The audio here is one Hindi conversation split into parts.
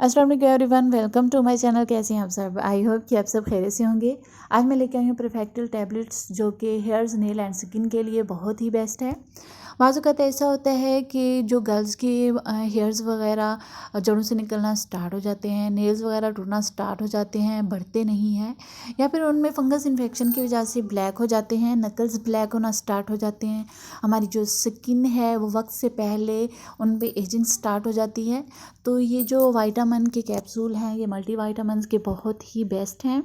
अस्सलाम वालेकुम everyone, welcome to my channel. कैसे हैं आप सब? आई होप कि आप सब खैरियत से होंगे। आज मैं लेके आई हूँ परफेक्टल टैबलेट्स, जो कि हेयर्स, नेल एंड स्किन के लिए बहुत ही बेस्ट है। बाज़-औक़ात ऐसा होता है कि जो गर्ल्स की हेयर्स वगैरह जड़ों से निकलना स्टार्ट हो जाते हैं, नेल्स वगैरह टूटना स्टार्ट हो जाते हैं, बढ़ते नहीं हैं, या फिर उनमें फंगस इन्फेक्शन की वजह से ब्लैक हो जाते हैं, नकल्स ब्लैक होना स्टार्ट हो जाते हैं। हमारी जो स्किन है वो वक्त से पहले उन पे एजिंग स्टार्ट हो जाती है। तो ये जो विटामिन के कैप्सूल हैं, ये मल्टी विटामिन्स के बहुत ही बेस्ट हैं।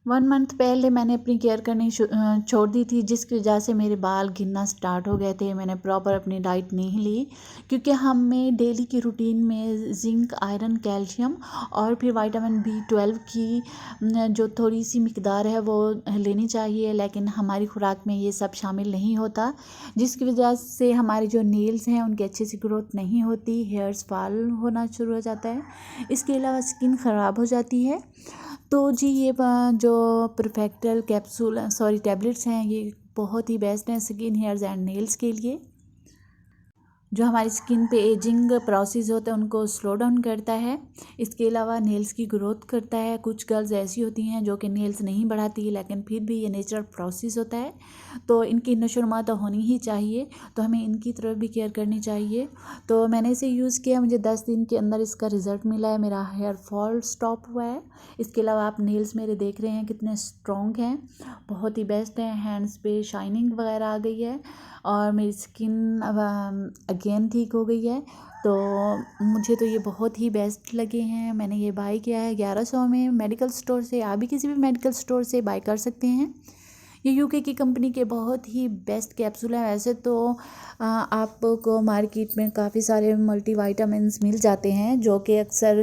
1 मंथ पहले मैंने अपनी केयर करनी छोड़ दी थी, जिसकी वजह से मेरे बाल गिरना स्टार्ट हो गए थे। मैंने प्रॉपर अपनी डाइट नहीं ली, क्योंकि हमें डेली की रूटीन में जिंक, आयरन, कैल्शियम और फिर विटामिन B12 की जो थोड़ी सी मिकदार है वो लेनी चाहिए, लेकिन हमारी खुराक में ये सब शामिल नहीं होता, जिसकी वजह से हमारे जो नेल्स हैं उनकी अच्छी सी ग्रोथ नहीं होती, हेयर्स फॉल होना शुरू हो जाता है। इसके अलावा स्किन ख़राब हो जाती है। तो जी ये जो परफेक्टल टैबलेट्स हैं, ये बहुत ही बेस्ट हैं स्किन, हेयर्स एंड नेल्स के लिए। जो हमारी स्किन पे एजिंग प्रोसेस होता है उनको स्लो डाउन करता है। इसके अलावा नेल्स की ग्रोथ करता है। कुछ गर्ल्स ऐसी होती हैं जो कि नेल्स नहीं बढ़ाती, लेकिन फिर भी ये नेचुरल प्रोसेस होता है, तो इनकी नशोनुमा तो होनी ही चाहिए, तो हमें इनकी तरफ भी केयर करनी चाहिए। तो मैंने इसे यूज़ किया, मुझे 10 दिन के अंदर इसका रिज़ल्ट मिला है, मेरा हेयर फॉल स्टॉप हुआ है। इसके अलावा आप नेल्स मेरे देख रहे हैं कितने स्ट्रॉन्ग हैं, बहुत ही बेस्ट हैं। हैंड्स पे शाइनिंग वगैरह आ गई है और मेरी स्किन अब अगेन ठीक हो गई है। तो मुझे तो ये बहुत ही बेस्ट लगे हैं। मैंने ये बाय किया है 1100 में मेडिकल स्टोर से। आप भी किसी भी मेडिकल स्टोर से बाय कर सकते हैं। ये यूके की कंपनी के बहुत ही बेस्ट कैप्सूल हैं। वैसे तो आपको मार्केट में काफ़ी सारे मल्टीविटामिन्स मिल जाते हैं, जो कि अक्सर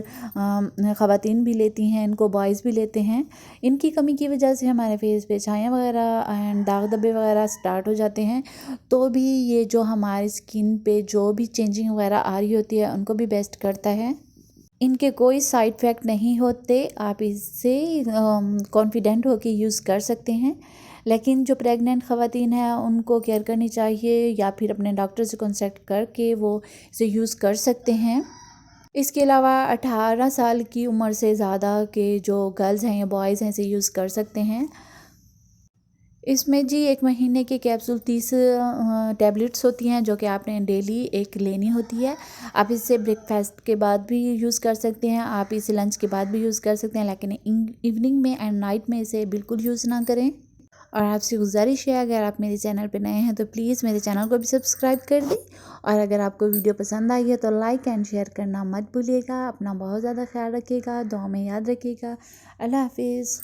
ख़वातीन भी लेती हैं, इनको बॉयज़ भी लेते हैं। इनकी कमी की वजह से हमारे फेस पे छाइयाँ वगैरह एंड दाग धब्बे वगैरह स्टार्ट हो जाते हैं। तो भी ये जो हमारी स्किन पे जो भी चेंजिंग वगैरह आ रही होती है उनको भी बेस्ट करता है। इनके कोई साइड इफ़ेक्ट नहीं होते, आप इससे कॉन्फिडेंट होकर यूज़ कर सकते हैं। लेकिन जो प्रेग्नेंट ख़वातीन हैं उनको केयर करनी चाहिए, या फिर अपने डॉक्टर से कंसल्ट करके वो इसे यूज़ कर सकते हैं। इसके अलावा 18 साल की उम्र से ज़्यादा के जो गर्ल्स हैं या बॉयज़ हैं इसे यूज़ कर सकते हैं। इसमें जी 1 महीने के कैप्सूल 30 टैबलेट्स होती हैं, जो कि आपने डेली एक लेनी होती है। आप इसे ब्रेकफास्ट के बाद भी यूज़ कर सकते हैं, आप इसे लंच के बाद भी यूज़ कर सकते हैं, लेकिन इवनिंग में एंड नाइट में इसे बिल्कुल यूज़ ना करें। और आपसे गुजारिश है, अगर आप मेरे चैनल पे नए हैं तो प्लीज़ मेरे चैनल को भी सब्सक्राइब कर दें, और अगर आपको वीडियो पसंद आई है तो लाइक एंड शेयर करना मत भूलिएगा। अपना बहुत ज़्यादा ख्याल रखिएगा, दुआ में याद रखिएगा। अल्लाह हाफिज़।